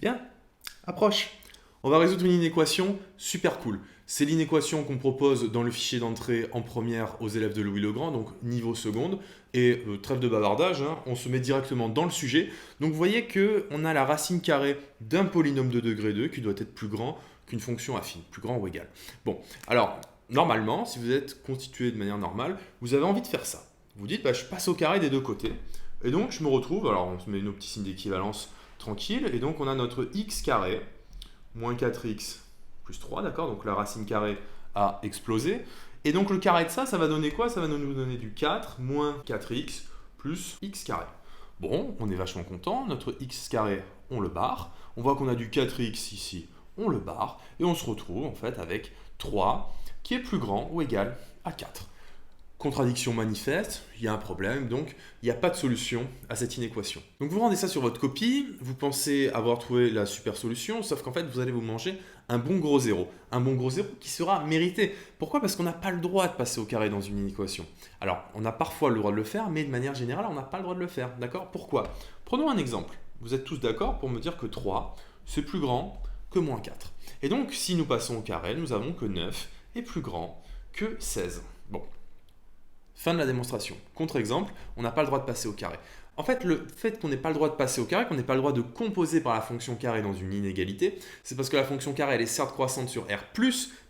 Bien, approche. On va résoudre une inéquation super cool. C'est l'inéquation qu'on propose dans le fichier d'entrée en première aux élèves de Louis le Grand, donc niveau seconde. Et trêve de bavardage, hein, on se met directement dans le sujet. Donc vous voyez qu'on a la racine carrée d'un polynôme de degré 2 qui doit être plus grand qu'une fonction affine, plus grand ou égal. Bon, alors normalement, si vous êtes constitué de manière normale, vous avez envie de faire ça. Vous dites, bah, je passe au carré des deux côtés. Et donc je me retrouve, alors on se met nos petits signes d'équivalence tranquille, et donc on a notre x carré, moins 4x plus 3, d'accord? Donc la racine carrée a explosé. Et donc le carré de ça, ça va donner quoi? Ça va nous donner du 4 moins 4x plus x carré. Bon, on est vachement content, notre x carré, on le barre. On voit qu'on a du 4x ici, on le barre. Et on se retrouve en fait avec 3 qui est plus grand ou égal à 4. Contradiction manifeste, il y a un problème, donc il n'y a pas de solution à cette inéquation. Donc vous rendez ça sur votre copie, vous pensez avoir trouvé la super solution, sauf qu'en fait vous allez vous manger un bon gros zéro. Un bon gros zéro qui sera mérité. Pourquoi? Parce qu'on n'a pas le droit de passer au carré dans une inéquation. Alors on a parfois le droit de le faire, mais de manière générale on n'a pas le droit de le faire. D'accord? Pourquoi? Prenons un exemple. Vous êtes tous d'accord pour me dire que 3 c'est plus grand que moins 4. Et donc si nous passons au carré, nous avons que 9 est plus grand que 16. Bon. Fin de la démonstration. Contre-exemple, on n'a pas le droit de passer au carré. En fait, le fait qu'on n'ait pas le droit de passer au carré, qu'on n'ait pas le droit de composer par la fonction carré dans une inégalité, c'est parce que la fonction carré, elle est certes croissante sur R+,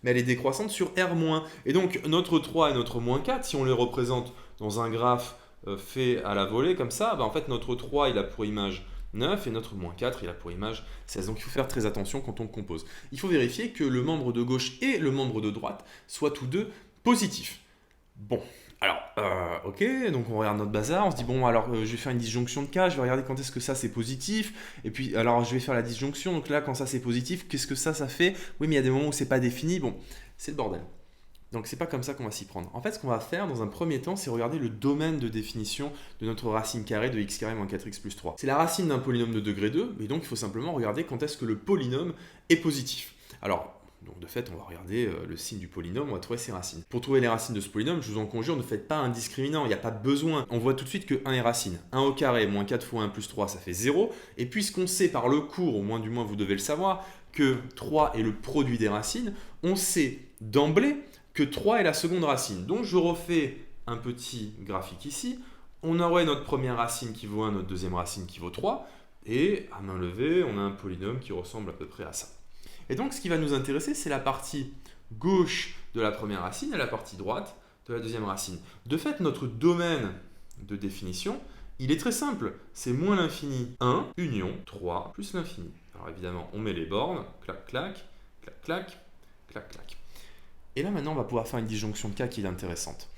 mais elle est décroissante sur R-. Et donc, notre 3 et notre moins 4, si on les représente dans un graphe fait à la volée, comme ça, bah en fait, notre 3, il a pour image 9 et notre moins 4, il a pour image 16. Donc il faut faire très attention quand on compose. Il faut vérifier que le membre de gauche et le membre de droite soient tous deux positifs. Bon, alors, ok, donc on regarde notre bazar, on se dit bon, alors je vais faire une disjonction de cas, je vais regarder quand est-ce que ça c'est positif, et puis alors je vais faire la disjonction, donc là quand ça c'est positif, qu'est-ce que ça fait? Oui, mais il y a des moments où c'est pas défini, bon, c'est le bordel. Donc c'est pas comme ça qu'on va s'y prendre. En fait, ce qu'on va faire dans un premier temps, c'est regarder le domaine de définition de notre racine carrée de x carré moins 4x plus 3. C'est la racine d'un polynôme de degré 2, et donc il faut simplement regarder quand est-ce que le polynôme est positif. Alors, donc de fait, on va regarder le signe du polynôme, on va trouver ses racines. Pour trouver les racines de ce polynôme, je vous en conjure, ne faites pas un discriminant, il n'y a pas besoin. On voit tout de suite que 1 est racine. 1 au carré, moins 4 fois 1 plus 3, ça fait 0. Et puisqu'on sait par le cours, au moins du moins vous devez le savoir, que 3 est le produit des racines, on sait d'emblée que 3 est la seconde racine. Donc je refais un petit graphique ici. On aurait notre première racine qui vaut 1, notre deuxième racine qui vaut 3. Et à main levée, on a un polynôme qui ressemble à peu près à ça. Et donc, ce qui va nous intéresser, c'est la partie gauche de la première racine et la partie droite de la deuxième racine. De fait, notre domaine de définition, il est très simple. C'est moins l'infini 1, union 3, plus l'infini. Alors évidemment, on met les bornes, clac, clac, clac, clac, clac, clac. Et là, maintenant, on va pouvoir faire une disjonction de cas qui est intéressante.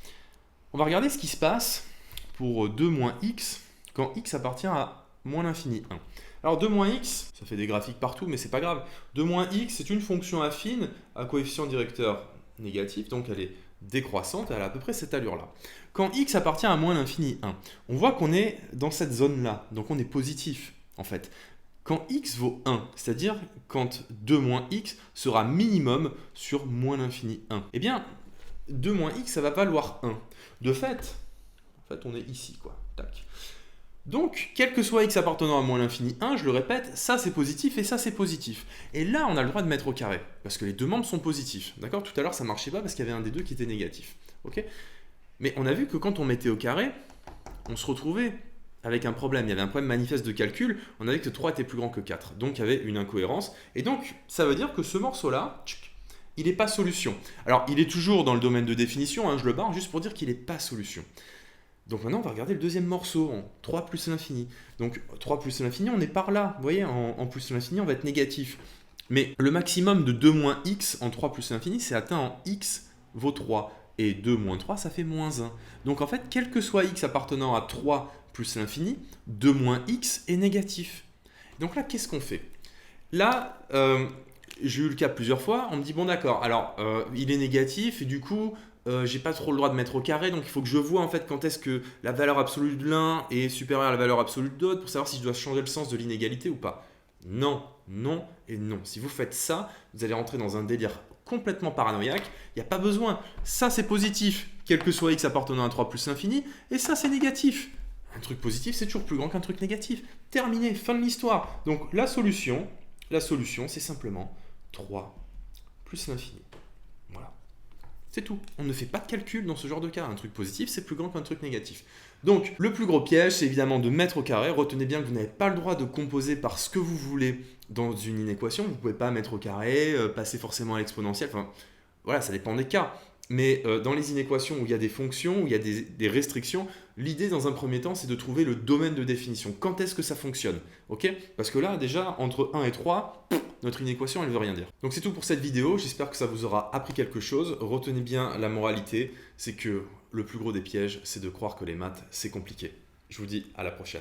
On va regarder ce qui se passe pour 2 moins x quand x appartient à moins l'infini 1. Alors 2 moins x, ça fait des graphiques partout, mais c'est pas grave. 2 moins x, c'est une fonction affine à coefficient directeur négatif, donc elle est décroissante, elle a à peu près cette allure-là. Quand x appartient à moins l'infini 1, on voit qu'on est dans cette zone-là, donc on est positif en fait. Quand x vaut 1, c'est-à-dire quand 2 moins x sera minimum sur moins l'infini 1, eh bien 2 moins x, ça va valoir 1. De fait, on est ici, quoi. Tac. Donc, quel que soit x appartenant à moins l'infini 1, je le répète, ça c'est positif et ça c'est positif. Et là, on a le droit de mettre au carré, parce que les deux membres sont positifs. D'accord? Tout à l'heure, ça ne marchait pas parce qu'il y avait un des deux qui était négatif. Ok? Mais on a vu que quand on mettait au carré, on se retrouvait avec un problème. Il y avait un problème manifeste de calcul, on avait que 3 était plus grand que 4. Donc, il y avait une incohérence. Et donc, ça veut dire que ce morceau-là, il n'est pas solution. Alors, il est toujours dans le domaine de définition, hein, je le barre juste pour dire qu'il n'est pas solution. Donc maintenant, on va regarder le deuxième morceau, en 3 plus l'infini. Donc 3 plus l'infini, on est par là. Vous voyez, en plus l'infini, on va être négatif. Mais le maximum de 2 moins x en 3 plus l'infini, c'est atteint en x vaut 3. Et 2 moins 3, ça fait moins 1. Donc en fait, quel que soit x appartenant à 3 plus l'infini, 2 moins x est négatif. Donc là, qu'est-ce qu'on fait? Là, j'ai eu le cas plusieurs fois, on me dit, bon d'accord, alors il est négatif, et du coup, j'ai pas trop le droit de mettre au carré, donc il faut que je vois en fait quand est-ce que la valeur absolue de l'un est supérieure à la valeur absolue de l'autre pour savoir si je dois changer le sens de l'inégalité ou pas. Non, non et non. Si vous faites ça, vous allez rentrer dans un délire complètement paranoïaque. Il n'y a pas besoin. Ça c'est positif, quel que soit x appartenant à 3 plus l'infini, et ça c'est négatif. Un truc positif c'est toujours plus grand qu'un truc négatif. Terminé, fin de l'histoire. Donc la solution, La solution, c'est simplement 3 plus l'infini. Voilà. C'est tout. On ne fait pas de calcul dans ce genre de cas. Un truc positif, c'est plus grand qu'un truc négatif. Donc, le plus gros piège, c'est évidemment de mettre au carré. Retenez bien que vous n'avez pas le droit de composer par ce que vous voulez dans une inéquation. Vous ne pouvez pas mettre au carré, passer forcément à l'exponentielle. Enfin, voilà, ça dépend des cas. Mais dans les inéquations où il y a des fonctions, où il y a des restrictions, l'idée dans un premier temps, c'est de trouver le domaine de définition. Quand est-ce que ça fonctionne? Ok? Parce que là, déjà, entre 1 et 3, notre inéquation, elle ne veut rien dire. Donc c'est tout pour cette vidéo. J'espère que ça vous aura appris quelque chose. Retenez bien la moralité, c'est que le plus gros des pièges, c'est de croire que les maths, c'est compliqué. Je vous dis à la prochaine.